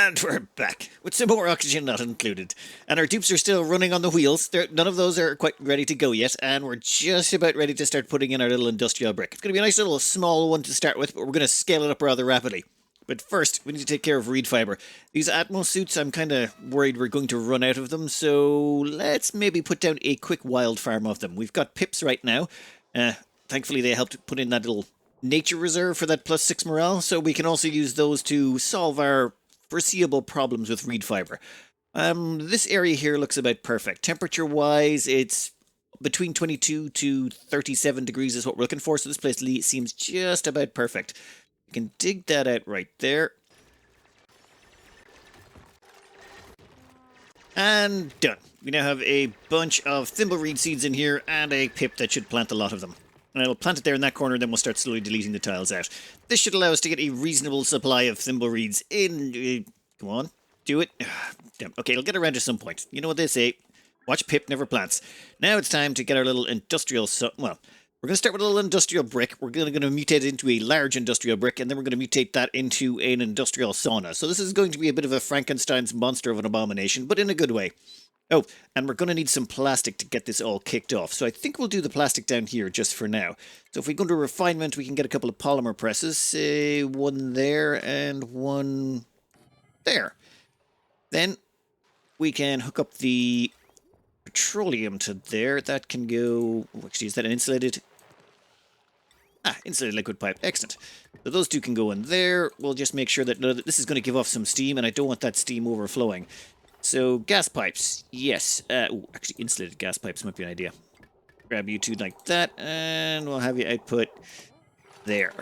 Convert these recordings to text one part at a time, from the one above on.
And we're back, with some more oxygen not included. And our dupes are still running on the wheels. None of those are quite ready to go yet, and we're just about ready to start putting in our little industrial brick. It's going to be a nice little small one to start with, but we're going to scale it up rather rapidly. But first, we need to take care of reed fibre. These Atmos suits, I'm kind of worried we're going to run out of them, so let's maybe put down a quick wild farm of them. We've got pips right now. Thankfully, they helped put in that little nature reserve for that +6 morale, so we can also use those to solve our foreseeable problems with reed fibre. This area here looks about perfect. Temperature-wise, it's between 22 to 37 degrees is what we're looking for, so this place seems just about perfect. You can dig that out right there. And done. We now have a bunch of thimbleweed seeds in here and a pip that should plant a lot of them. And I'll plant it there in that corner, then we'll start slowly deleting the tiles out. This should allow us to get a reasonable supply of thimbleweeds in... come on, do it. Damn. Okay, it'll get around to some point. You know what they say, watch Pip never plants. Now it's time to get our little industrial... well, we're going to start with a little industrial brick. We're going to mutate it into a large industrial brick, and then we're going to mutate that into an industrial sauna. So this is going to be a bit of a Frankenstein's monster of an abomination, but in a good way. Oh, and we're going to need some plastic to get this all kicked off. So I think we'll do the plastic down here just for now. So if we go to refinement, we can get a couple of polymer presses. Say one there and one there. Then we can hook up the petroleum to there. That can go... actually, is that an insulated... insulated liquid pipe. Excellent. So those two can go in there. We'll just make sure that this is going to give off some steam, and I don't want that steam overflowing. So, gas pipes, yes. Actually, insulated gas pipes might be an idea. Grab you two like that, and we'll have you output there.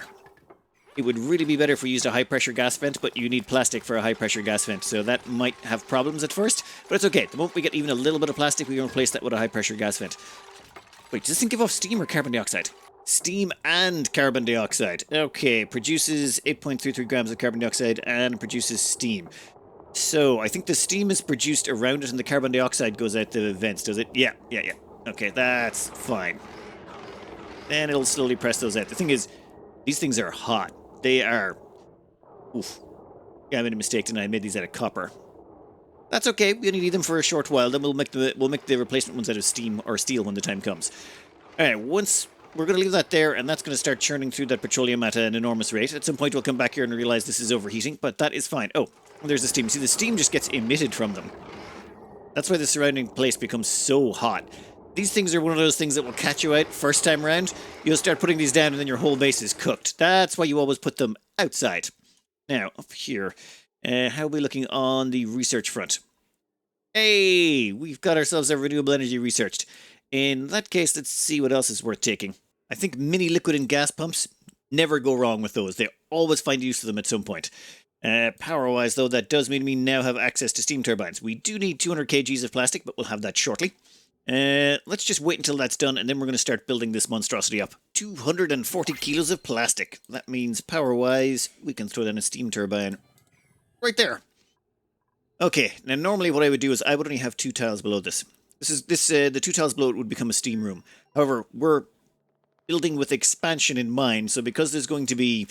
It would really be better if we used a high-pressure gas vent, but you need plastic for a high-pressure gas vent, so that might have problems at first, but it's okay. The moment we get even a little bit of plastic, we can replace that with a high-pressure gas vent. Wait, does this thing give off steam or carbon dioxide? Steam and carbon dioxide. Okay, produces 8.33 grams of carbon dioxide and produces steam. So, I think the steam is produced around it and the carbon dioxide goes out the vents, does it? Yeah. Okay, that's fine. And it'll slowly press those out. The thing is, these things are hot. They are... oof. Yeah, I made a mistake and I made these out of copper. That's okay, we only need them for a short while, then we'll make the replacement ones out of steam or steel when the time comes. Alright, once... we're going to leave that there, and that's going to start churning through that petroleum at an enormous rate. At some point, we'll come back here and realize this is overheating, but that is fine. Oh, there's the steam. See, the steam just gets emitted from them. That's why the surrounding place becomes so hot. These things are one of those things that will catch you out first time round. You'll start putting these down, and then your whole base is cooked. That's why you always put them outside. Now, up here, how are we looking on the research front? Hey, we've got ourselves our renewable energy researched. In that case, let's see what else is worth taking. I think mini liquid and gas pumps, never go wrong with those. They always find use for them at some point. Power-wise, though, that does mean we now have access to steam turbines. We do need 200 kgs of plastic, but we'll have that shortly. Let's just wait until that's done, and then we're going to start building this monstrosity up. 240 kilos of plastic. That means, power-wise, we can throw down a steam turbine right there. Okay, now normally what I would do is I would only have 2 tiles below this. The 2 tiles below it would become a steam room. However, we're building with expansion in mind, so because this is going to be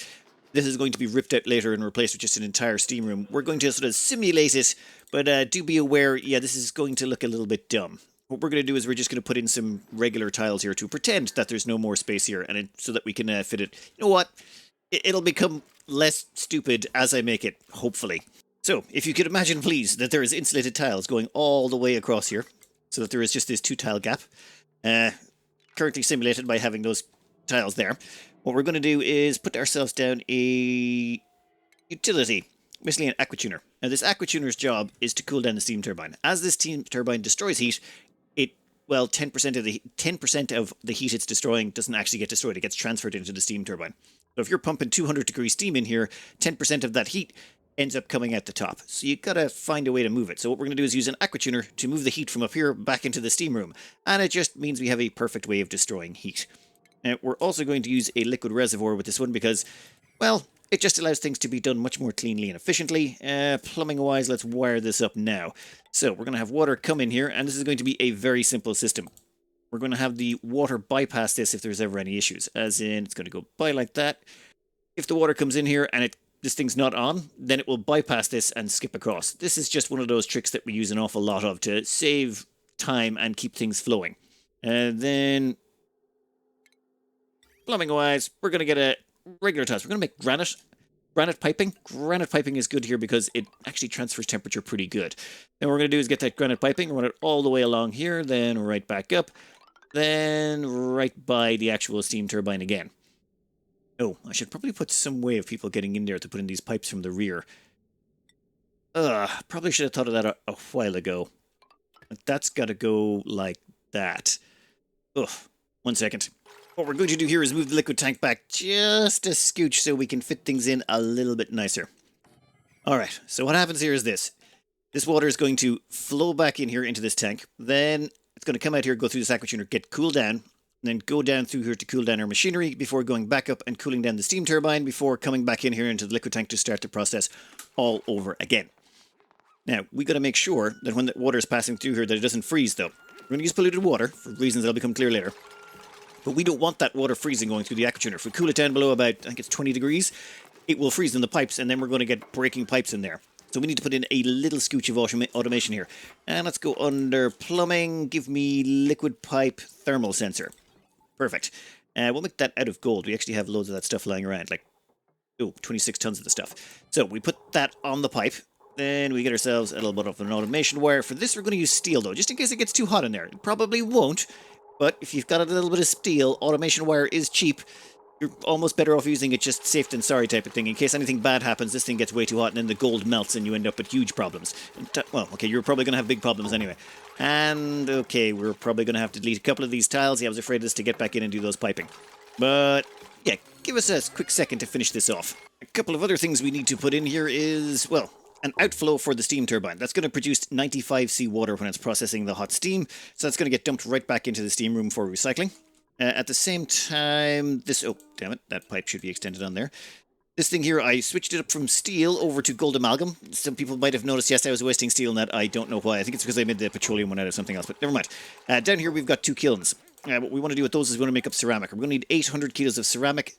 ripped out later and replaced with just an entire steam room, we're going to sort of simulate it, but do be aware, yeah, this is going to look a little bit dumb. What we're going to do is we're just going to put in some regular tiles here to pretend that there's no more space here, and so that we can fit it. You know what? It'll become less stupid as I make it, hopefully. So, if you could imagine, please, that there is insulated tiles going all the way across here, so that there is just this 2-tile gap, currently simulated by having those tiles there. What we're going to do is put ourselves down a utility, basically an Aquatuner. Now, this Aquatuner's job is to cool down the steam turbine. As this steam turbine destroys heat, 10% of the heat it's destroying doesn't actually get destroyed. It gets transferred into the steam turbine. So if you're pumping 200 degree steam in here, 10% of that heat ends up coming out the top. So you've got to find a way to move it. So what we're going to do is use an Aquatuner to move the heat from up here back into the steam room. And it just means we have a perfect way of destroying heat. Now, we're also going to use a liquid reservoir with this one because, well, it just allows things to be done much more cleanly and efficiently. Plumbing-wise, let's wire this up now. So we're going to have water come in here, and this is going to be a very simple system. We're going to have the water bypass this if there's ever any issues, as in it's going to go by like that. If the water comes in here and it this thing's not on, then it will bypass this and skip across. This is just one of those tricks that we use an awful lot of to save time and keep things flowing. And then, plumbing-wise, we're going to get a regular tile. We're going to make granite piping. Granite piping is good here because it actually transfers temperature pretty good. Then what we're going to do is get that granite piping, run it all the way along here, then right back up, then right by the actual steam turbine again. Oh, I should probably put some way of people getting in there to put in these pipes from the rear. Probably should have thought of that a while ago. But that's got to go like that. Ugh, 1 second. What we're going to do here is move the liquid tank back just a scooch so we can fit things in a little bit nicer. Alright, so what happens here is this. This water is going to flow back in here into this tank. Then it's going to come out here, go through this Aquatuner, get cooled down. And then go down through here to cool down our machinery before going back up and cooling down the steam turbine before coming back in here into the liquid tank to start the process all over again. Now, we got to make sure that when the water is passing through here that it doesn't freeze though. We're going to use polluted water for reasons that'll become clear later. But we don't want that water freezing going through the Aquatuner. If we cool it down below about, I think it's 20 degrees, it will freeze in the pipes and then we're going to get breaking pipes in there. So we need to put in a little scooch of automation here. And let's go under plumbing, give me liquid pipe thermal sensor. Perfect. We'll make that out of gold. We actually have loads of that stuff lying around, like, 26 tons of the stuff. So we put that on the pipe. Then we get ourselves a little bit of an automation wire. For this, we're going to use steel, though, just in case it gets too hot in there. It probably won't, but if you've got a little bit of steel, automation wire is cheap. You're almost better off using it just safe than sorry type of thing. In case anything bad happens, this thing gets way too hot and then the gold melts and you end up with huge problems. Well, okay, you're probably going to have big problems anyway. And, okay, we're probably going to have to delete a couple of these tiles. Yeah, I was afraid of this to get back in and do those piping. But, yeah, give us a quick second to finish this off. A couple of other things we need to put in here is, well, an outflow for the steam turbine. That's going to produce 95 seawater when it's processing the hot steam. So that's going to get dumped right back into the steam room for recycling. At the same time, this... Oh, damn it. That pipe should be extended on there. This thing here, I switched it up from steel over to gold amalgam. Some people might have noticed, yes, I was wasting steel in that. I don't know why. I think it's because I made the petroleum one out of something else, but never mind. Down here, we've got 2 kilns. What we want to do with those is we want to make up ceramic. We're going to need 800 kilos of ceramic.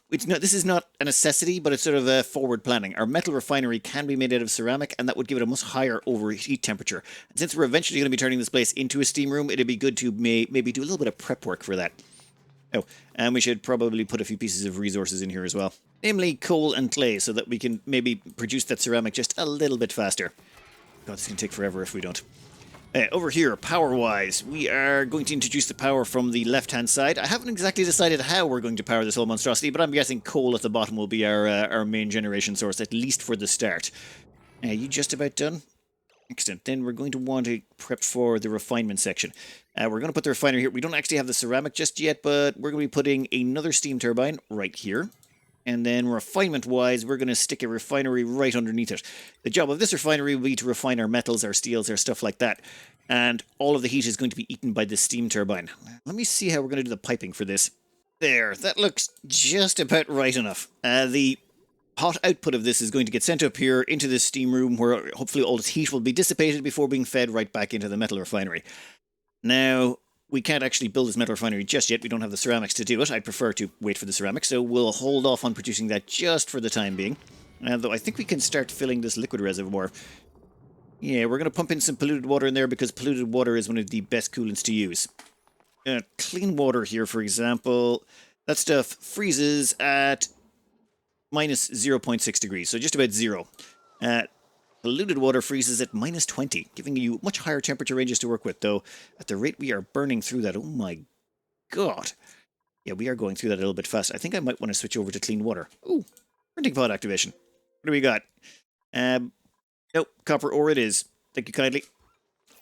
This is not a necessity, but it's sort of a forward planning. Our metal refinery can be made out of ceramic, and that would give it a much higher overheat temperature. And since we're eventually going to be turning this place into a steam room, it'd be good to maybe do a little bit of prep work for that. Oh, and we should probably put a few pieces of resources in here as well. Namely, coal and clay, so that we can maybe produce that ceramic just a little bit faster. God, this can take forever if we don't. Over here, power-wise, we are going to introduce the power from the left-hand side. I haven't exactly decided how we're going to power this whole monstrosity, but I'm guessing coal at the bottom will be our main generation source, at least for the start. You just about done? Excellent. Then we're going to want to prep for the refinement section. We're going to put the refinery here. We don't actually have the ceramic just yet, but we're going to be putting another steam turbine right here. And then refinement-wise, we're going to stick a refinery right underneath it. The job of this refinery will be to refine our metals, our steels, our stuff like that. And all of the heat is going to be eaten by the steam turbine. Let me see how we're going to do the piping for this. There, that looks just about right enough. The hot output of this is going to get sent up here into this steam room where hopefully all its heat will be dissipated before being fed right back into the metal refinery. Now, we can't actually build this metal refinery just yet. We don't have the ceramics to do it. I'd prefer to wait for the ceramics, so we'll hold off on producing that just for the time being. Though I think we can start filling this liquid reservoir. Yeah, we're going to pump in some polluted water in there because polluted water is one of the best coolants to use. Clean water here, for example, that stuff freezes at minus 0.6 degrees, so just about zero. Polluted water freezes at minus 20, giving you much higher temperature ranges to work with, though at the rate we are burning through that, oh my god. Yeah, we are going through that a little bit fast. I think I might want to switch over to clean water. Ooh, printing pod activation. What do we got? Nope, copper ore it is. Thank you kindly.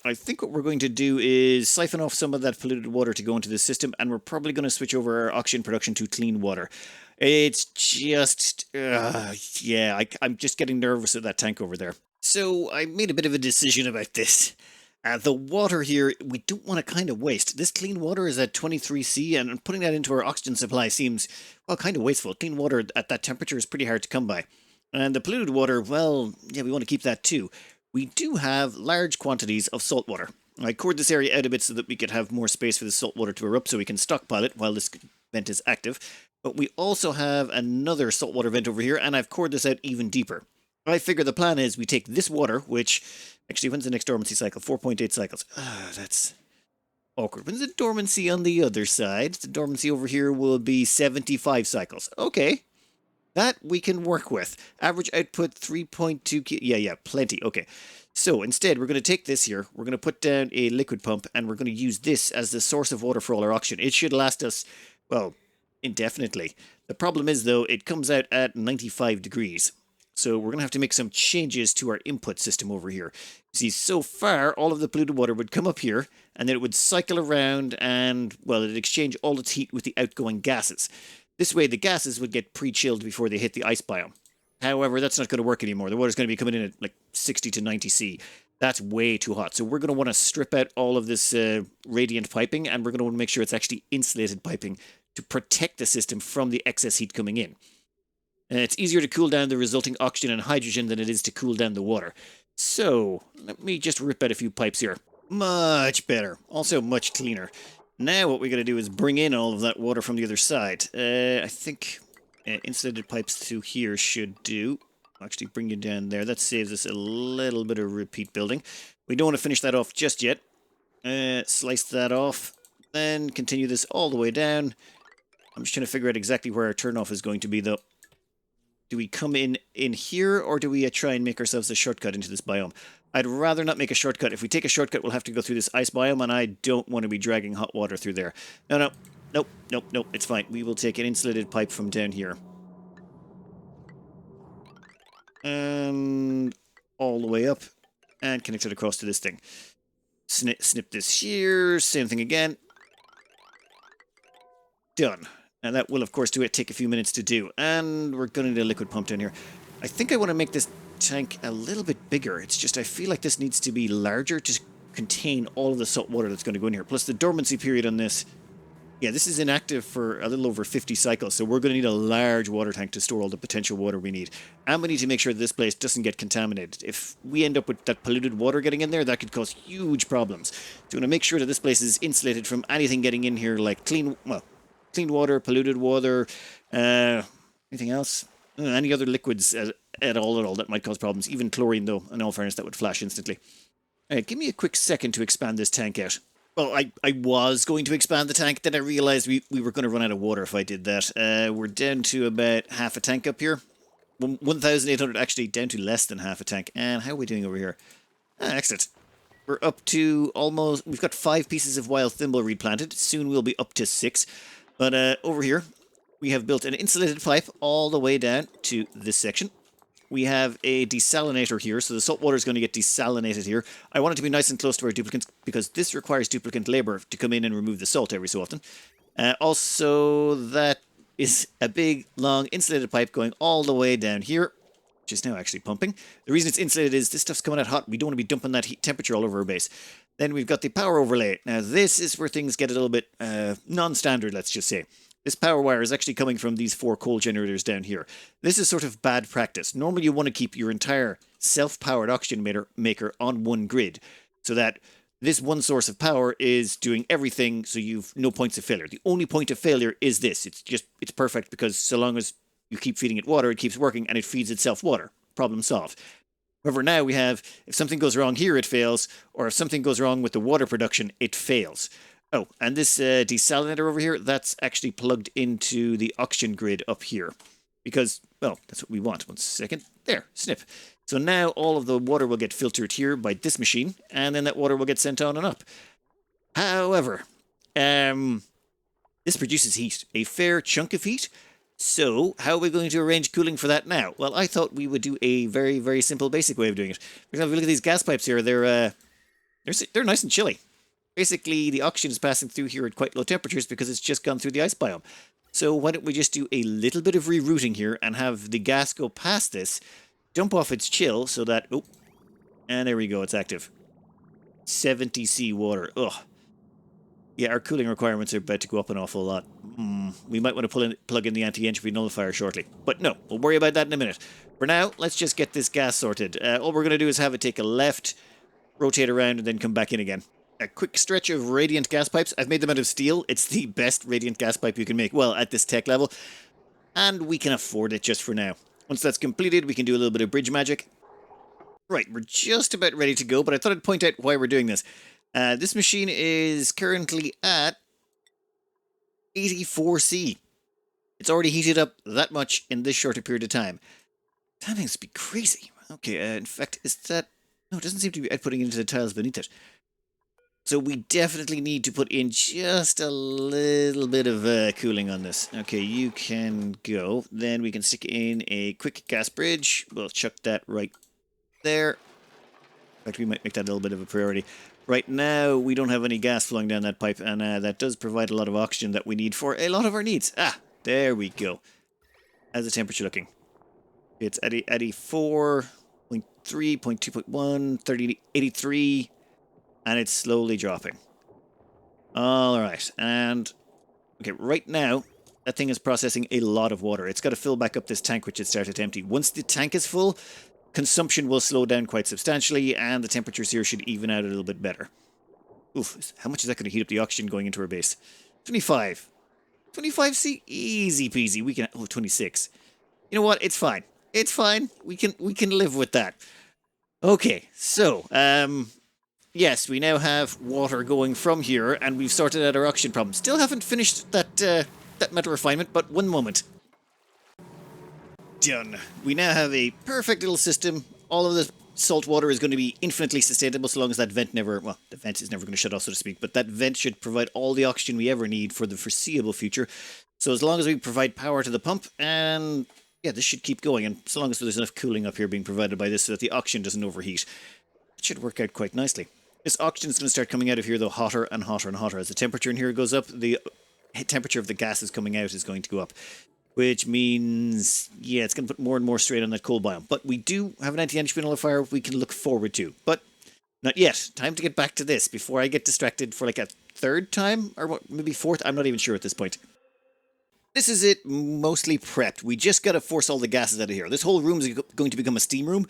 I think what we're going to do is siphon off some of that polluted water to go into the system, and we're probably going to switch over our oxygen production to clean water. It's just... yeah, I'm just getting nervous at that tank over there. So I made a bit of a decision about this. The water here, we don't want to kind of waste. This clean water is at 23C, and putting that into our oxygen supply seems, well, kind of wasteful. Clean water at that temperature is pretty hard to come by. And the polluted water, well, yeah, we want to keep that too. We do have large quantities of salt water. I cored this area out a bit so that we could have more space for the salt water to erupt so we can stockpile it while this vent is active. But we also have another saltwater vent over here, and I've cored this out even deeper. I figure the plan is we take this water, which... Actually, when's the next dormancy cycle? 4.8 cycles. That's awkward. When's the dormancy on the other side? The dormancy over here will be 75 cycles. Okay. That we can work with. Average output 3.2... Yeah, plenty. Okay. So instead, we're going to take this here. We're going to put down a liquid pump, and we're going to use this as the source of water for all our oxygen. It should last us, well, indefinitely. The problem is, though, it comes out at 95 degrees. So we're going to have to make some changes to our input system over here. See, so far, all of the polluted water would come up here, and then it would cycle around and, well, it'd exchange all its heat with the outgoing gases. This way, the gases would get pre-chilled before they hit the ice biome. However, that's not going to work anymore. The water's going to be coming in at like 60 to 90 C. That's way too hot. So we're going to want to strip out all of this radiant piping, and we're going to want to make sure it's actually insulated piping to protect the system from the excess heat coming in. It's easier to cool down the resulting oxygen and hydrogen than it is to cool down the water. So, let me just rip out a few pipes here. Much better. Also much cleaner. Now what we're going to do is bring in all of that water from the other side. I think insulated pipes through here should do. I'll actually bring you down there. That saves us a little bit of repeat building. We don't want to finish that off just yet. Slice that off. Then continue this all the way down. I'm just trying to figure out exactly where our turnoff is going to be, though. Do we come in here, or do we try and make ourselves a shortcut into this biome? I'd rather not make a shortcut. If we take a shortcut, we'll have to go through this ice biome, and I don't want to be dragging hot water through there. Nope, it's fine. We will take an insulated pipe from down here. And all the way up, and connect it across to this thing. Snip this here, same thing again. Done. And that will, of course, take a few minutes to do. And we're going to need a liquid pump down here. I think I want to make this tank a little bit bigger. It's just I feel like this needs to be larger to contain all of the salt water that's going to go in here. Plus the dormancy period on this. Yeah, this is inactive for a little over 50 cycles. So we're going to need a large water tank to store all the potential water we need. And we need to make sure that this place doesn't get contaminated. If we end up with that polluted water getting in there, that could cause huge problems. So we want to make sure that this place is insulated from anything getting in here like clean water, polluted water, anything else? Any other liquids at all that might cause problems. Even chlorine, though, in all fairness, that would flash instantly. Alright, give me a quick second to expand this tank out. Well, I was going to expand the tank, then I realized we were going to run out of water if I did that. We're down to about half a tank up here. 1,800, actually down to less than half a tank. And how are we doing over here? Excellent. We're up to almost... We've got 5 pieces of wild thimbleweed planted. Soon we'll be up to 6. But over here, we have built an insulated pipe all the way down to this section. We have a desalinator here, so the salt water is going to get desalinated here. I want it to be nice and close to our duplicants because this requires duplicant labor to come in and remove the salt every so often. Also, that is a big, long, insulated pipe going all the way down here, which is now actually pumping. The reason it's insulated is this stuff's coming out hot. We don't want to be dumping that heat temperature all over our base. Then we've got the power overlay. Now, this is where things get a little bit non-standard, let's just say. This power wire is actually coming from these 4 coal generators down here. This is sort of bad practice. Normally, you want to keep your entire self-powered oxygen maker on one grid, so that this one source of power is doing everything, so you've no points of failure. The only point of failure is this. It's perfect because so long as you keep feeding it water, it keeps working, and it feeds itself water. Problem solved. However, now we have, if something goes wrong here, it fails, or if something goes wrong with the water production, it fails. Oh, and this desalinator over here, that's actually plugged into the oxygen grid up here. Because, well, that's what we want. 1 second. There, snip. So now all of the water will get filtered here by this machine, and then that water will get sent on and up. However, this produces heat, a fair chunk of heat. So, how are we going to arrange cooling for that now? Well, I thought we would do a very, very simple, basic way of doing it. For example, if you look at these gas pipes here, they're nice and chilly. Basically, the oxygen is passing through here at quite low temperatures because it's just gone through the ice biome. So why don't we just do a little bit of rerouting here and have the gas go past this, dump off its chill so that... Oh, and there we go, it's active. 70 C water. Ugh. Yeah, our cooling requirements are about to go up an awful lot. We might want to plug in the anti-entropy nullifier shortly. But no, we'll worry about that in a minute. For now, let's just get this gas sorted. All we're going to do is have it take a left, rotate around, and then come back in again. a quick stretch of radiant gas pipes. I've made them out of steel. It's the best radiant gas pipe you can make, well, at this tech level. And we can afford it just for now. Once that's completed, we can do a little bit of bridge magic. Right, we're just about ready to go, but I thought I'd point out why we're doing this. This machine is currently at 84C. It's already heated up that much in this shorter period of time. That needs to be crazy. Okay, in fact, is that... No, it doesn't seem to be outputting into the tiles beneath it. So we definitely need to put in just a little bit of cooling on this. Okay, you can go. Then we can stick in a quick gas bridge. We'll chuck that right there. In fact, we might make that a little bit of a priority. Right now, we don't have any gas flowing down that pipe, and that does provide a lot of oxygen that we need for a lot of our needs. Ah, there we go. How's the temperature looking? It's at 84.3, 0.2.1, 30, 83, and it's slowly dropping. All right, and okay, right now, that thing is processing a lot of water. It's got to fill back up this tank, which it started to empty. Once the tank is full, consumption will slow down quite substantially, and the temperatures here should even out a little bit better. Oof, how much is that going to heat up the oxygen going into our base? 25. 25C, easy peasy. We can... Oh, 26. You know what? It's fine. It's fine. We can live with that. Okay, so, yes, we now have water going from here, and we've sorted out our oxygen problem. Still haven't finished that metal refinement, but one moment. Done. We now have a perfect little system. All of the salt water is going to be infinitely sustainable so long as that vent never... Well, the vent is never going to shut off, so to speak, but that vent should provide all the oxygen we ever need for the foreseeable future. So as long as we provide power to the pump, and yeah, this should keep going, and so long as there's enough cooling up here being provided by this so that the oxygen doesn't overheat, it should work out quite nicely. This oxygen is going to start coming out of here, though, hotter and hotter and hotter. As the temperature in here goes up, the temperature of the gases coming out is going to go up. Which means, yeah, it's going to put more and more strain on that coal biome. But we do have an anti-energy nullifier we can look forward to. But not yet. Time to get back to this before I get distracted for like a third time? Or what, maybe fourth? I'm not even sure at this point. This is it, mostly prepped. We just got to force all the gases out of here. This whole room is going to become a steam room.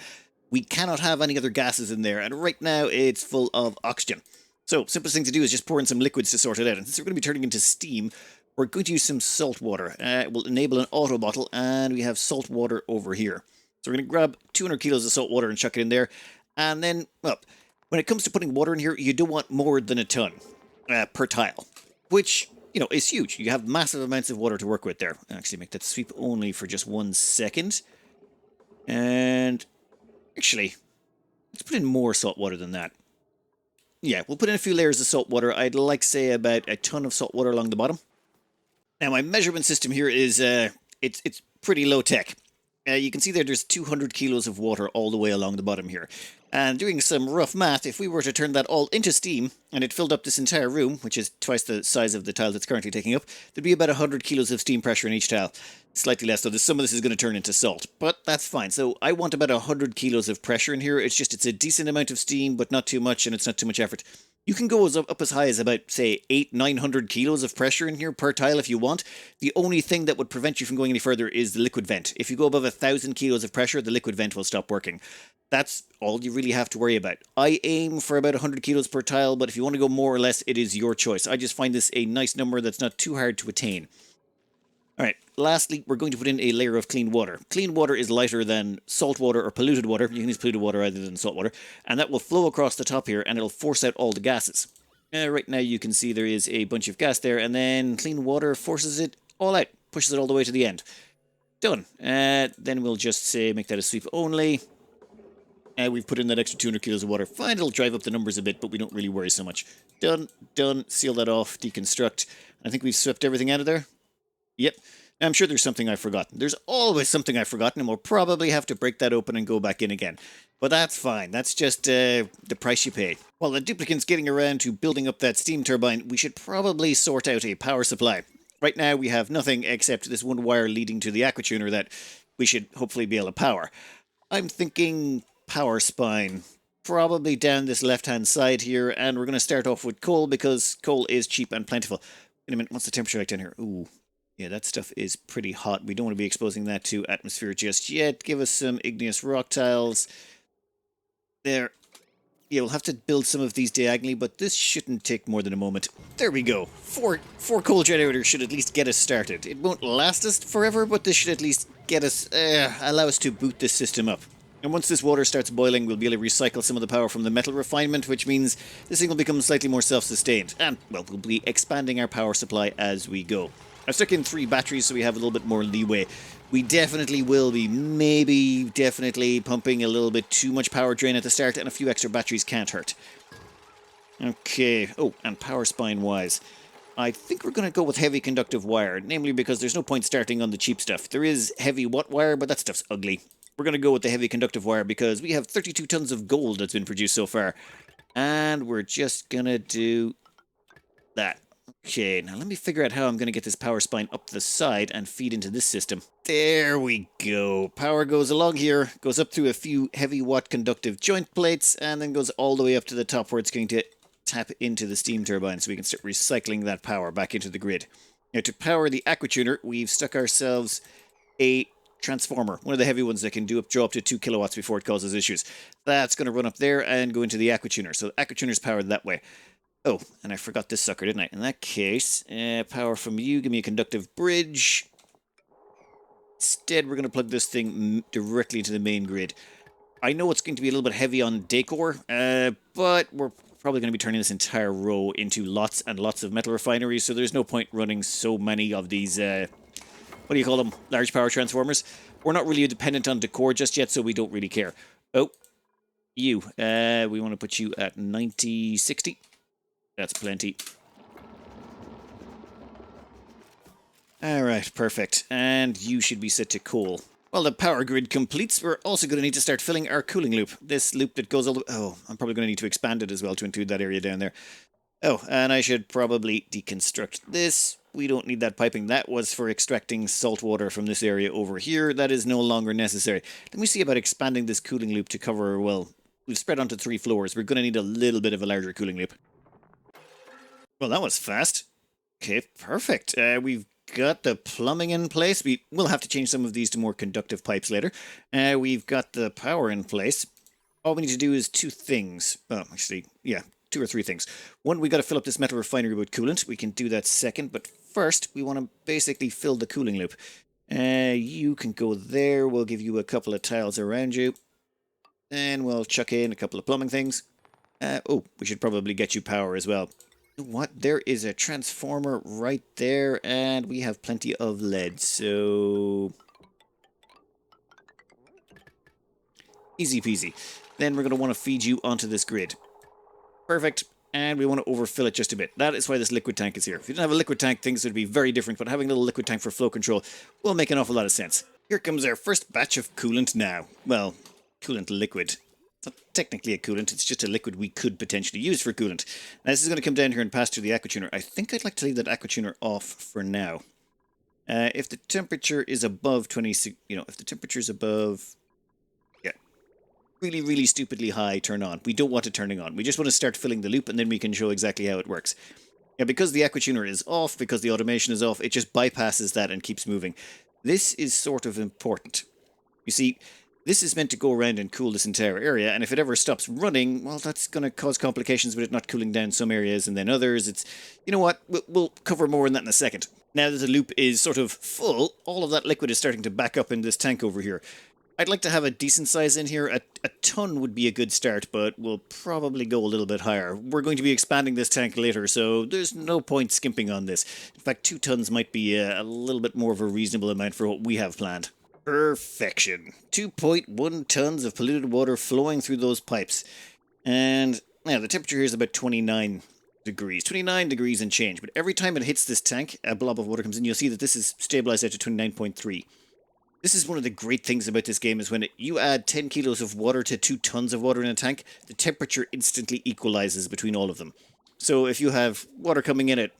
We cannot have any other gases in there. And right now, it's full of oxygen. So, simplest thing to do is just pour in some liquids to sort it out. And since we're going to be turning into steam... We're going to use some salt water. We'll enable an auto bottle, and we have salt water over here. So we're going to grab 200 kilos of salt water and chuck it in there. And then, well, when it comes to putting water in here, you don't want more than a ton per tile, which, you know, is huge. You have massive amounts of water to work with there. I'll actually make that sweep only for just 1 second. And actually, let's put in more salt water than that. Yeah, we'll put in a few layers of salt water. I'd like, say, about a ton of salt water along the bottom. Now, my measurement system here is, it's pretty low-tech. You can see there's 200 kilos of water all the way along the bottom here. And doing some rough math, if we were to turn that all into steam, and it filled up this entire room, which is twice the size of the tile that's currently taking up, there'd be about 100 kilos of steam pressure in each tile. Slightly less, though. Some of this is going to turn into salt, but that's fine. So I want about 100 kilos of pressure in here. It's a decent amount of steam, but not too much, and it's not too much effort. You can go up as high as about, say, 800-900 kilos of pressure in here per tile if you want. The only thing that would prevent you from going any further is the liquid vent. If you go above 1,000 kilos of pressure, the liquid vent will stop working. That's all you really have to worry about. I aim for about 100 kilos per tile, but if you want to go more or less, it is your choice. I just find this a nice number that's not too hard to attain. Alright, lastly, we're going to put in a layer of clean water. Clean water is lighter than salt water or polluted water. You can use polluted water rather than salt water. And that will flow across the top here, and it'll force out all the gases. Right now you can see there is a bunch of gas there, and then clean water forces it all out. Pushes it all the way to the end. Done. Then we'll just say, make that a sweep only. We've put in that extra 200 kilos of water. Fine, it'll drive up the numbers a bit, but we don't really worry so much. Done, done. Seal that off, deconstruct. I think we've swept everything out of there. Yep. I'm sure there's something I've forgotten. There's always something I've forgotten, and we'll probably have to break that open and go back in again. But that's fine. That's just the price you pay. While the Duplicant's getting around to building up that steam turbine, we should probably sort out a power supply. Right now, we have nothing except this one wire leading to the Aquatuner that we should hopefully be able to power. I'm thinking power spine. Probably down this left-hand side here, and we're going to start off with coal because coal is cheap and plentiful. Wait a minute, what's the temperature like down here? Ooh. Yeah, that stuff is pretty hot. We don't want to be exposing that to atmosphere just yet. Give us some igneous rock tiles. There. Yeah, we'll have to build some of these diagonally, but this shouldn't take more than a moment. There we go. Four coal generators should at least get us started. It won't last us forever, but this should at least get us, allow us to boot this system up. And once this water starts boiling, we'll be able to recycle some of the power from the metal refinement, which means this thing will become slightly more self-sustained. And, well, we'll be expanding our power supply as we go. I've stuck in 3 batteries so we have a little bit more leeway. We definitely will be, definitely pumping a little bit too much power drain at the start, and a few extra batteries can't hurt. Okay, oh, and power spine-wise, I think we're going to go with heavy conductive wire, namely because there's no point starting on the cheap stuff. There is heavy watt wire, but that stuff's ugly. We're going to go with the heavy conductive wire because we have 32 tons of gold that's been produced so far. And we're just going to do that. Okay, now let me figure out how I'm going to get this power spine up the side and feed into this system. There we go. Power goes along here, goes up through a few heavy watt conductive joint plates, and then goes all the way up to the top where it's going to tap into the steam turbine so we can start recycling that power back into the grid. Now, to power the Aquatuner, we've stuck ourselves a transformer, one of the heavy ones that can draw up to 2 kilowatts before it causes issues. That's going to run up there and go into the Aquatuner. So the Aquatuner's powered that way. Oh, and I forgot this sucker, didn't I? In that case, power from you, give me a conductive bridge. Instead, we're going to plug this thing directly into the main grid. I know it's going to be a little bit heavy on decor, but we're probably going to be turning this entire row into lots and lots of metal refineries, so there's no point running so many of these, what do you call them, large power transformers. We're not really dependent on decor just yet, so we don't really care. Oh, you, we want to put you at 90, 60. That's plenty. Alright, perfect. And you should be set to coal. While the power grid completes, we're also going to need to start filling our cooling loop. This loop that goes all the way... Oh, I'm probably going to need to expand it as well to include that area down there. Oh, and I should probably deconstruct this. We don't need that piping. That was for extracting salt water from this area over here. That is no longer necessary. Let me see about expanding this cooling loop to cover, well, we've spread onto 3 floors. We're going to need a little bit of a larger cooling loop. Well, that was fast. Okay, perfect. We've got the plumbing in place. We will have to change some of these to more conductive pipes later. We've got the power in place. All we need to do is 2 things. Well, actually, yeah, 2 or 3 things. One, we got to fill up this metal refinery with coolant. We can do that second, but first, we want to basically fill the cooling loop. You can go there. We'll give you a couple of tiles around you. And we'll chuck in a couple of plumbing things. Oh, we should probably get you power as well. You know what? There is a transformer right there, and we have plenty of lead, so... Easy peasy. Then we're going to want to feed you onto this grid. Perfect. And we want to overfill it just a bit. That is why this liquid tank is here. If you didn't have a liquid tank, things would be very different, but having a little liquid tank for flow control will make an awful lot of sense. Here comes our first batch of coolant now. Well, coolant liquid. It's not technically a coolant, it's just a liquid we could potentially use for coolant. Now this is going to come down here and pass through the Aquatuner. I think I'd like to leave that Aquatuner off for now. If the temperature is above 26, if the temperature is above, really, really stupidly high, turn on. We don't want it turning on. We just want to start filling the loop and then we can show exactly how it works. Now because the Aquatuner is off, because the automation is off, it just bypasses that and keeps moving. This is sort of important. You see, this is meant to go around and cool this entire area, and if it ever stops running, well, that's going to cause complications with it not cooling down some areas and then others. It's, you know what, we'll cover more on that in a second. Now that the loop is sort of full, all of that liquid is starting to back up in this tank over here. I'd like to have a decent size in here. A ton would be a good start, but we'll probably go a little bit higher. We're going to be expanding this tank later, so there's no point skimping on this. In fact, 2 tons might be a little bit more of a reasonable amount for what we have planned. Perfection. 2.1 tons of polluted water flowing through those pipes. And now the temperature here is about 29 degrees. 29 degrees and change. But every time it hits this tank, a blob of water comes in. You'll see that this is stabilized out to 29.3. This is one of the great things about this game is when you add 10 kilos of water to 2 tons of water in a tank, the temperature instantly equalizes between all of them. So if you have water coming in at,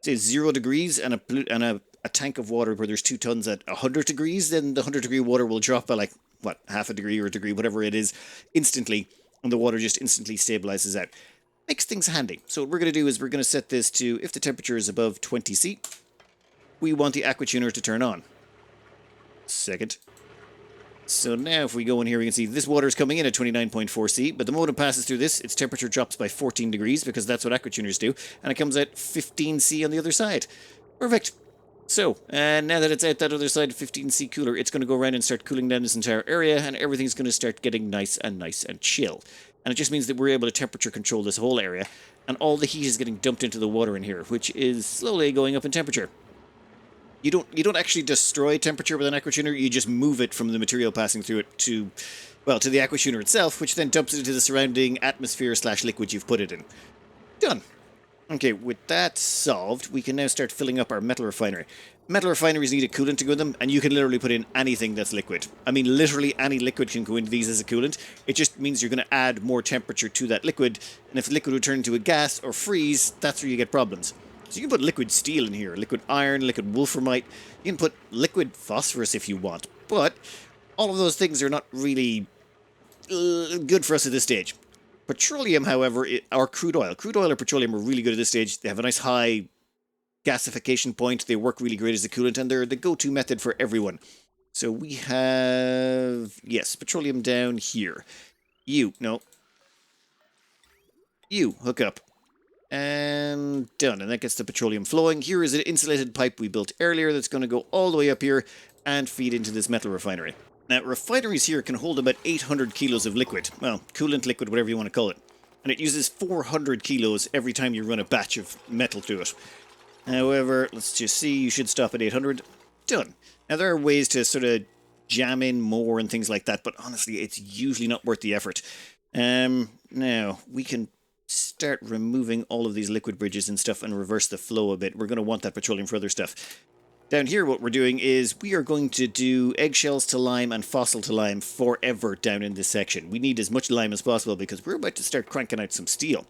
say, 0 degrees and a tank of water where there's 2 tons at 100 degrees, then the 100-degree water will drop by like, what, half a degree or a degree, whatever it is, instantly, and the water just instantly stabilizes out. Makes things handy. So what we're going to do is we're going to set this to, if the temperature is above 20 C, we want the Aquatuner to turn on. Second. So now if we go in here, we can see this water is coming in at 29.4 C, but the moment it passes through this, its temperature drops by 14 degrees, because that's what Aquatuners do, and it comes at 15 C on the other side. Perfect. So, now that it's out that other side, 15 C cooler, it's going to go around and start cooling down this entire area, and everything's going to start getting nice and chill. And it just means that we're able to temperature control this whole area, and all the heat is getting dumped into the water in here, which is slowly going up in temperature. You don't actually destroy temperature with an Aquatuner, you just move it from the material passing through it to, well, to the Aquatuner itself, which then dumps it into the surrounding atmosphere / liquid you've put it in. Done. Okay, with that solved, we can now start filling up our metal refinery. Metal refineries need a coolant to go in them, and you can literally put in anything that's liquid. I mean, literally any liquid can go into these as a coolant. It just means you're going to add more temperature to that liquid, and if the liquid would turn into a gas or freeze, that's where you get problems. So you can put liquid steel in here, liquid iron, liquid wolframite. You can put liquid phosphorus if you want, but all of those things are not really good for us at this stage. Petroleum, however, or crude oil. Crude oil or petroleum are really good at this stage. They have a nice high gasification point. They work really great as a coolant, and they're the go-to method for everyone. So we have, yes, petroleum down here. You hook up. And done, and that gets the petroleum flowing. Here is an insulated pipe we built earlier that's going to go all the way up here and feed into this metal refinery. Now, refineries here can hold about 800 kilos of liquid. Well, coolant, liquid, whatever you want to call it. And it uses 400 kilos every time you run a batch of metal through it. However, let's just see, you should stop at 800. Done. Now, there are ways to sort of jam in more and things like that, but honestly, it's usually not worth the effort. Now, we can start removing all of these liquid bridges and stuff and reverse the flow a bit. We're going to want that petroleum for other stuff. Down here, what we're doing is we are going to do eggshells to lime and fossil to lime forever down in this section. We need as much lime as possible because we're about to start cranking out some steel.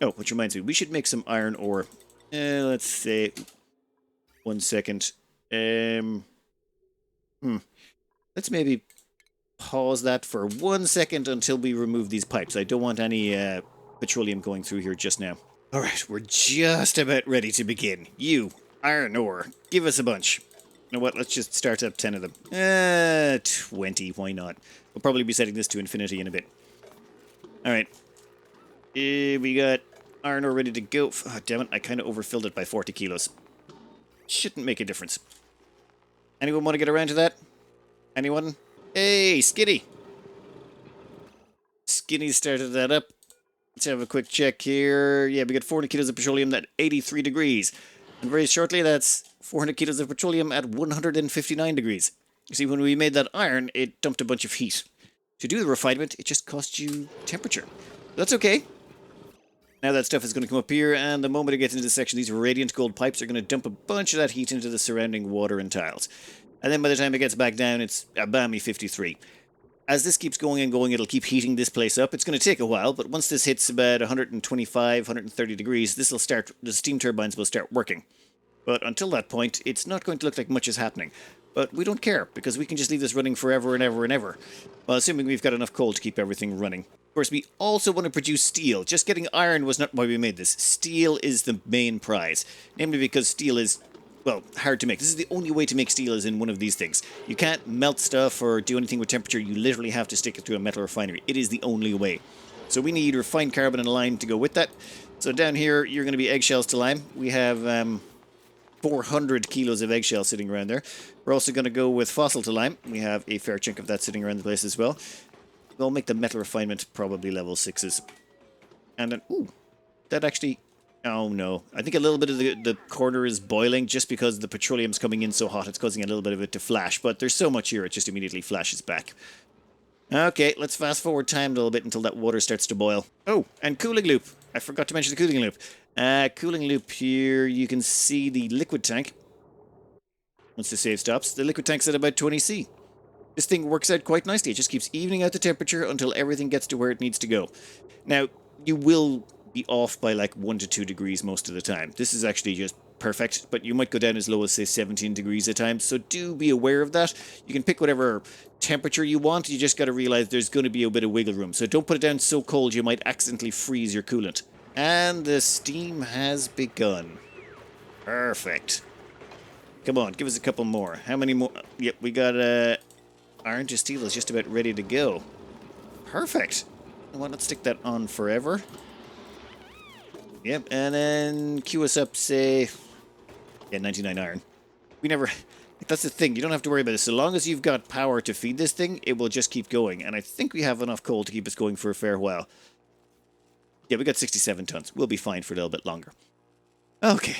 Oh, which reminds me, we should make some iron ore. Let's say, 1 second. Let's maybe pause that for 1 second until we remove these pipes. I don't want any petroleum going through here just now. Alright, we're just about ready to begin. You, iron ore, give us a bunch. You know what, let's just start up 10 of them. 20, why not? We'll probably be setting this to infinity in a bit. Alright. We got iron ore ready to go. Oh, damn it, I kind of overfilled it by 40 kilos. Shouldn't make a difference. Anyone want to get around to that? Anyone? Hey, Skinny! Skinny started that up. Let's have a quick check here. Yeah, we got 400 kilos of petroleum at 83 degrees. And very shortly, that's 400 kilos of petroleum at 159 degrees. You see, when we made that iron, it dumped a bunch of heat. To do the refinement, it just cost you temperature. That's okay. Now that stuff is going to come up here, and the moment it gets into this section, these radiant gold pipes are going to dump a bunch of that heat into the surrounding water and tiles. And then by the time it gets back down, it's a balmy 53. As this keeps going and going, it'll keep heating this place up. It's going to take a while, but once this hits about 125, 130 degrees, the steam turbines will start working. But until that point, it's not going to look like much is happening. But we don't care, because we can just leave this running forever and ever and ever. Well, assuming we've got enough coal to keep everything running. Of course, we also want to produce steel. Just getting iron was not why we made this. Steel is the main prize. Namely because steel is, well, hard to make. This is the only way to make steel is in one of these things. You can't melt stuff or do anything with temperature. You literally have to stick it to a metal refinery. It is the only way. So we need refined carbon and lime to go with that. So down here, you're going to be eggshells to lime. We have 400 kilos of eggshells sitting around there. We're also going to go with fossil to lime. We have a fair chunk of that sitting around the place as well. We'll make the metal refinement probably level 6s. And then, ooh, that actually... Oh no, I think a little bit of the corner is boiling just because the petroleum's coming in so hot, it's causing a little bit of it to flash, but there's so much here it just immediately flashes back. Okay, let's fast forward time a little bit until that water starts to boil. Oh, and cooling loop. I forgot to mention the cooling loop. Cooling loop here, you can see the liquid tank. Once the save stops, the liquid tank's at about 20 C. This thing works out quite nicely. It just keeps evening out the temperature until everything gets to where it needs to go. Now, you will be off by like 1 to 2 degrees most of the time. This is actually just perfect, but you might go down as low as, say, 17 degrees at times, so do be aware of that. You can pick whatever temperature you want, you just got to realize there's going to be a bit of wiggle room, so don't put it down so cold you might accidentally freeze your coolant. And the steam has begun. Perfect. Come on, give us a couple more. How many more? Yep, we got iron to steel is just about ready to go. Perfect. Well, let's stick that on forever. Yep, and then queue us up, say, yeah, 99 iron. We never... That's the thing, you don't have to worry about it. So long as you've got power to feed this thing, it will just keep going. And I think we have enough coal to keep us going for a fair while. Yeah, we got 67 tons. We'll be fine for a little bit longer. Okay,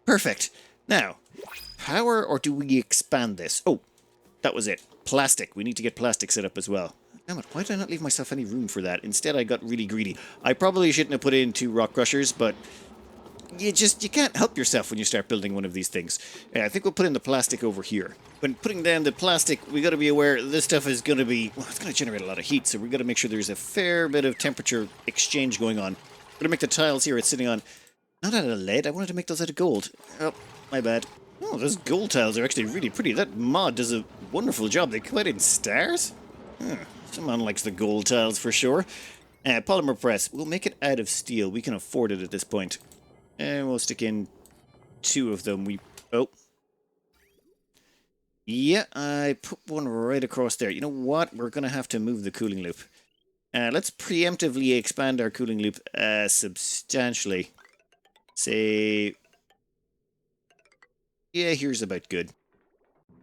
perfect. Now, power, or do we expand this? Oh, that was it. Plastic. We need to get plastic set up as well. Damn it, why did I not leave myself any room for that? Instead, I got really greedy. I probably shouldn't have put in 2 rock crushers, but you can't help yourself when you start building one of these things. I think we'll put in the plastic over here. When putting down the plastic, we got to be aware this stuff is going to be, well, it's going to generate a lot of heat, so we got to make sure there's a fair bit of temperature exchange going on. I'm going to make the tiles here it's sitting on, not out of lead, I wanted to make those out of gold. Oh, my bad. Oh, those gold tiles are actually really pretty. That mod does a wonderful job. They come out in stars? Someone likes the gold tiles for sure. Polymer press. We'll make it out of steel. We can afford it at this point. And we'll stick in 2 of them. Oh. Yeah, I put one right across there. You know what? We're going to have to move the cooling loop. Let's preemptively expand our cooling loop substantially. Say... Yeah, here's about good.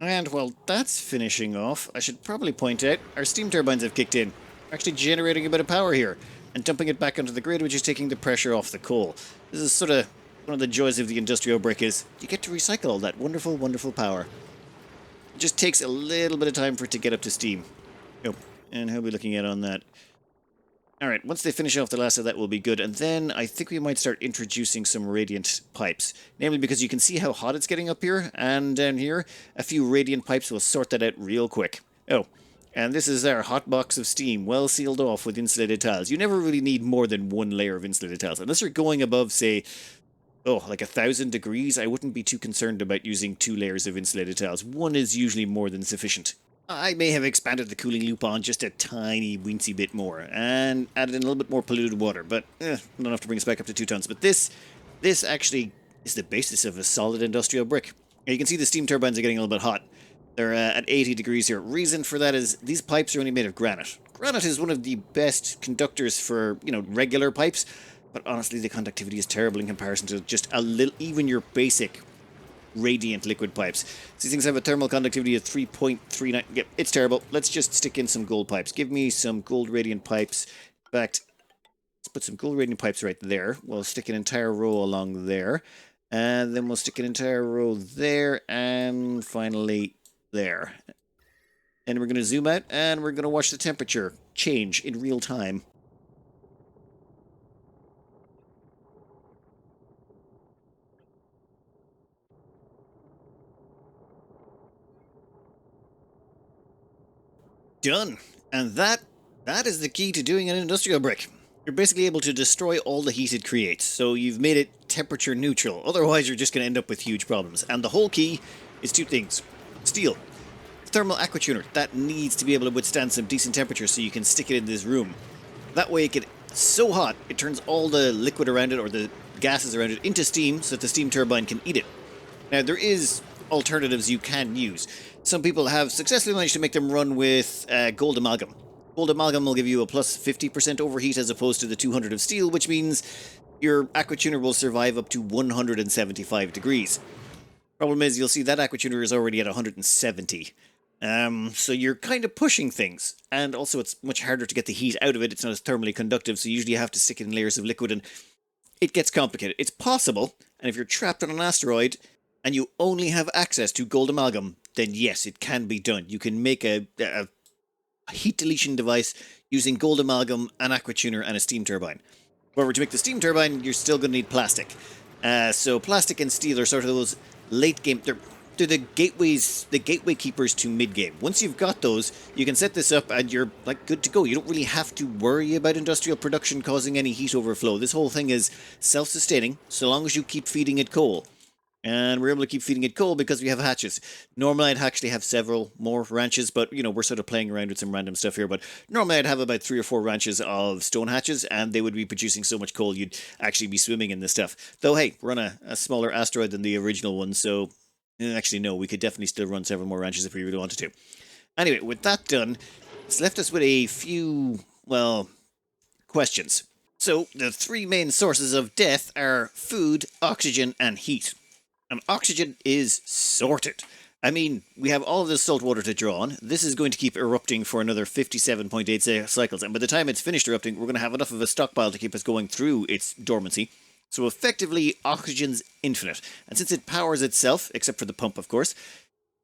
And while that's finishing off, I should probably point out our steam turbines have kicked in. We're actually generating a bit of power here and dumping it back onto the grid, which is taking the pressure off the coal. This is sort of one of the joys of the industrial brick is you get to recycle all that wonderful, wonderful power. It just takes a little bit of time for it to get up to steam. Oh, and how are we looking at on that? Alright, once they finish off the last of that will be good, and then I think we might start introducing some radiant pipes. Namely because you can see how hot it's getting up here, and down here, a few radiant pipes will sort that out real quick. Oh, and this is our hot box of steam, well sealed off with insulated tiles. You never really need more than 1 layer of insulated tiles. Unless you're going above, say, like 1,000 degrees, I wouldn't be too concerned about using 2 layers of insulated tiles. 1 is usually more than sufficient. I may have expanded the cooling loop on just a tiny weensy bit more and added in a little bit more polluted water, but not enough to bring us back up to 2 tons. But this actually is the basis of a solid industrial brick. Now, you can see the steam turbines are getting a little bit hot. They're at 80 degrees here. Reason for that is these pipes are only made of granite. Granite is one of the best conductors for, regular pipes, but honestly the conductivity is terrible in comparison to just a little, even your basic radiant liquid pipes. These things have a thermal conductivity of 3.39. Yep, it's terrible. Let's just stick in some gold pipes. Give me some gold radiant pipes. In fact, let's put some gold radiant pipes right there. We'll stick an entire row along there. And then we'll stick an entire row there. And finally, there. And we're going to zoom out and we're going to watch the temperature change in real time. Done. And that is the key to doing an industrial brick. You're basically able to destroy all the heat it creates, so you've made it temperature neutral. Otherwise, you're just going to end up with huge problems. And the whole key is 2 things. Steel. Thermal Aquatuner. That needs to be able to withstand some decent temperature so you can stick it in this room. That way it gets so hot, it turns all the liquid around it, or the gases around it, into steam so that the steam turbine can eat it. Now, there is alternatives you can use. Some people have successfully managed to make them run with gold amalgam. Gold amalgam will give you a plus 50% overheat as opposed to the 200 of steel, which means your Aquatuner will survive up to 175 degrees. Problem is, you'll see that Aquatuner is already at 170. So you're kind of pushing things. And also it's much harder to get the heat out of it. It's not as thermally conductive, so usually you have to stick it in layers of liquid, and it gets complicated. It's possible, and if you're trapped on an asteroid and you only have access to gold amalgam, then yes, it can be done. You can make a heat deletion device using gold amalgam, an Aquatuner, and a steam turbine. However, to make the steam turbine, you're still going to need plastic. So plastic and steel are sort of those late game. They're the gateway keepers to mid game. Once you've got those, you can set this up and you're like good to go. You don't really have to worry about industrial production causing any heat overflow. This whole thing is self-sustaining so long as you keep feeding it coal. And we're able to keep feeding it coal because we have hatches. Normally I'd actually have several more ranches, but we're sort of playing around with some random stuff here. But normally I'd have about 3 or 4 ranches of stone hatches, and they would be producing so much coal you'd actually be swimming in this stuff. Though hey, we're on a smaller asteroid than the original one, so actually no, we could definitely still run several more ranches if we really wanted to. Anyway, with that done, it's left us with a few, well, questions. So, the three main sources of death are food, oxygen, and heat. And oxygen is sorted. I mean, we have all of this salt water to draw on. This is going to keep erupting for another 57.8 cycles, and by the time it's finished erupting, we're going to have enough of a stockpile to keep us going through its dormancy. So effectively, oxygen's infinite. And since it powers itself, except for the pump, of course,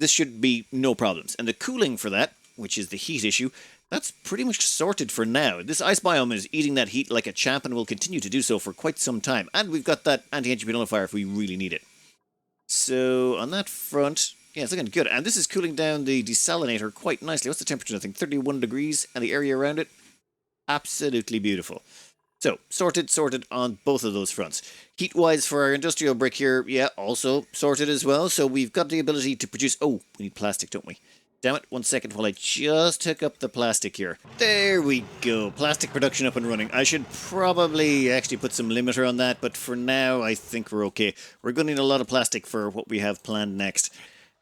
this should be no problems. And the cooling for that, which is the heat issue, that's pretty much sorted for now. This ice biome is eating that heat like a champ and will continue to do so for quite some time. And we've got that anti-entropy nullifier if we really need it. So, on that front, yeah, it's looking good. And this is cooling down the desalinator quite nicely. What's the temperature? I think 31 degrees, and the area around it, absolutely beautiful. So, sorted on both of those fronts. Heat-wise for our industrial brick here, yeah, also sorted as well. So we've got the ability to produce... Oh, we need plastic, don't we? Damn it, 1 second while I just hook up the plastic here. There we go. Plastic production up and running. I should probably actually put some limiter on that, but for now, I think we're okay. We're going to need a lot of plastic for what we have planned next.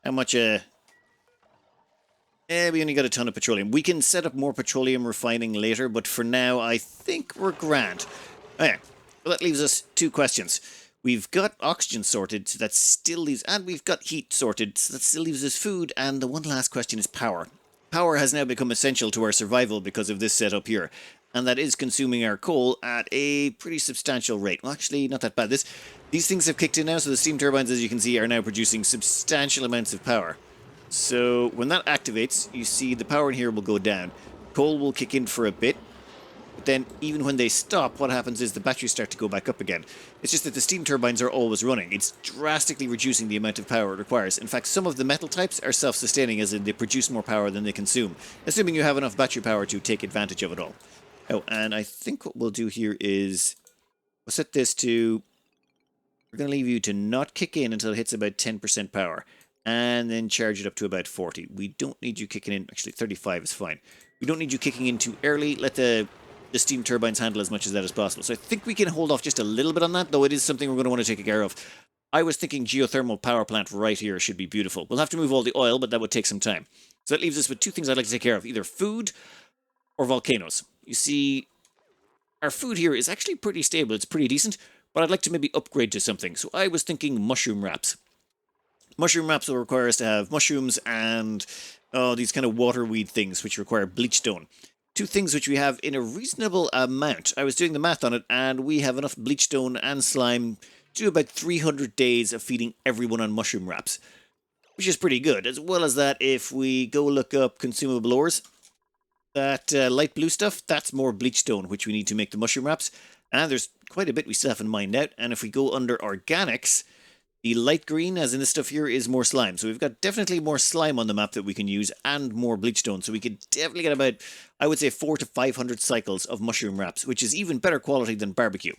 How much, we only got a ton of petroleum. We can set up more petroleum refining later, but for now, I think we're grand. Okay, well, that leaves us 2 questions. We've got oxygen sorted, so that still leaves... And we've got heat sorted, so that still leaves us food. And the one last question is power. Power has now become essential to our survival because of this setup here. And that is consuming our coal at a pretty substantial rate. Well, actually, not that bad. These things have kicked in now, so the steam turbines, as you can see, are now producing substantial amounts of power. So when that activates, you see the power in here will go down. Coal will kick in for a bit. But then, even when they stop, what happens is the batteries start to go back up again. It's just that the steam turbines are always running. It's drastically reducing the amount of power it requires. In fact, some of the metal types are self-sustaining, as in they produce more power than they consume, assuming you have enough battery power to take advantage of it all. Oh, and I think what we'll do here is... We'll set this to... We're going to leave you to not kick in until it hits about 10% power. And then charge it up to about 40. We don't need you kicking in... Actually, 35 is fine. We don't need you kicking in too early. Let the steam turbines handle as much of that as possible. So I think we can hold off just a little bit on that, though it is something we're going to want to take care of. I was thinking geothermal power plant right here should be beautiful. We'll have to move all the oil, but that would take some time. So that leaves us with 2 things I'd like to take care of. Either food or volcanoes. You see, our food here is actually pretty stable. It's pretty decent, but I'd like to maybe upgrade to something. So I was thinking mushroom wraps. Mushroom wraps will require us to have mushrooms and these kind of waterweed things, which require bleachstone. 2 things which we have in a reasonable amount. I was doing the math on it, and we have enough bleachstone and slime to do about 300 days of feeding everyone on mushroom wraps, which is pretty good. As well as that, if we go look up consumable ores, that light blue stuff, that's more bleachstone, which we need to make the mushroom wraps. And there's quite a bit we still haven't mined out. And if we go under organics, the light green, as in this stuff here, is more slime. So we've got definitely more slime on the map that we can use and more bleachstone. So we could definitely get about, I would say, 400 to 500 cycles of mushroom wraps, which is even better quality than barbecue.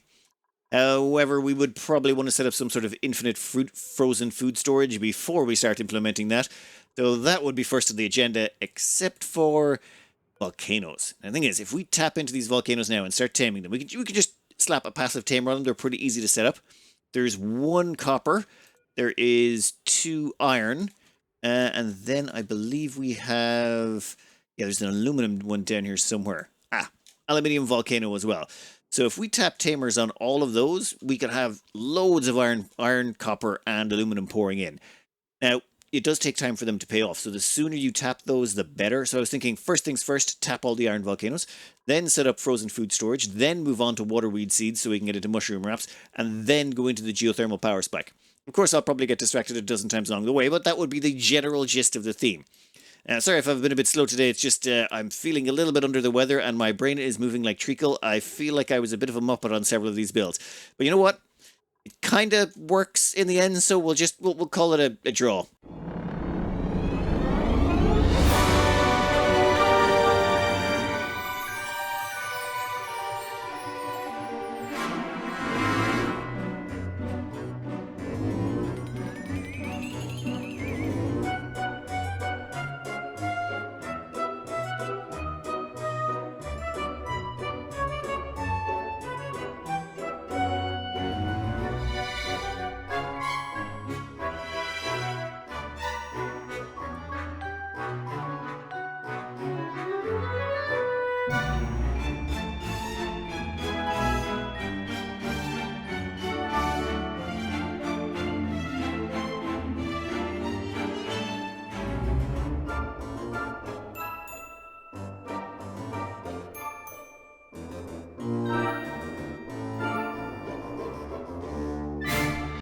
However, we would probably want to set up some sort of infinite frozen food storage before we start implementing that. So that would be first on the agenda, except for volcanoes. And the thing is, if we tap into these volcanoes now and start taming them, we could just slap a passive tamer on them. They're pretty easy to set up. There's 1 copper, there is 2 iron, and then I believe we have... Yeah, there's an aluminum one down here somewhere. Aluminium volcano as well. So if we tap tamers on all of those, we could have loads of iron, copper, and aluminum pouring in. Now, it does take time for them to pay off, so the sooner you tap those, the better. So I was thinking, first things first, tap all the iron volcanoes, then set up frozen food storage, then move on to waterweed seeds so we can get into mushroom wraps, and then go into the geothermal power spike. Of course, I'll probably get distracted a dozen times along the way, but that would be the general gist of the theme. Sorry if I've been a bit slow today, it's just I'm feeling a little bit under the weather, and my brain is moving like treacle. I feel like I was a bit of a muppet on several of these builds. But you know what? It kind of works in the end, so we'll call it a draw.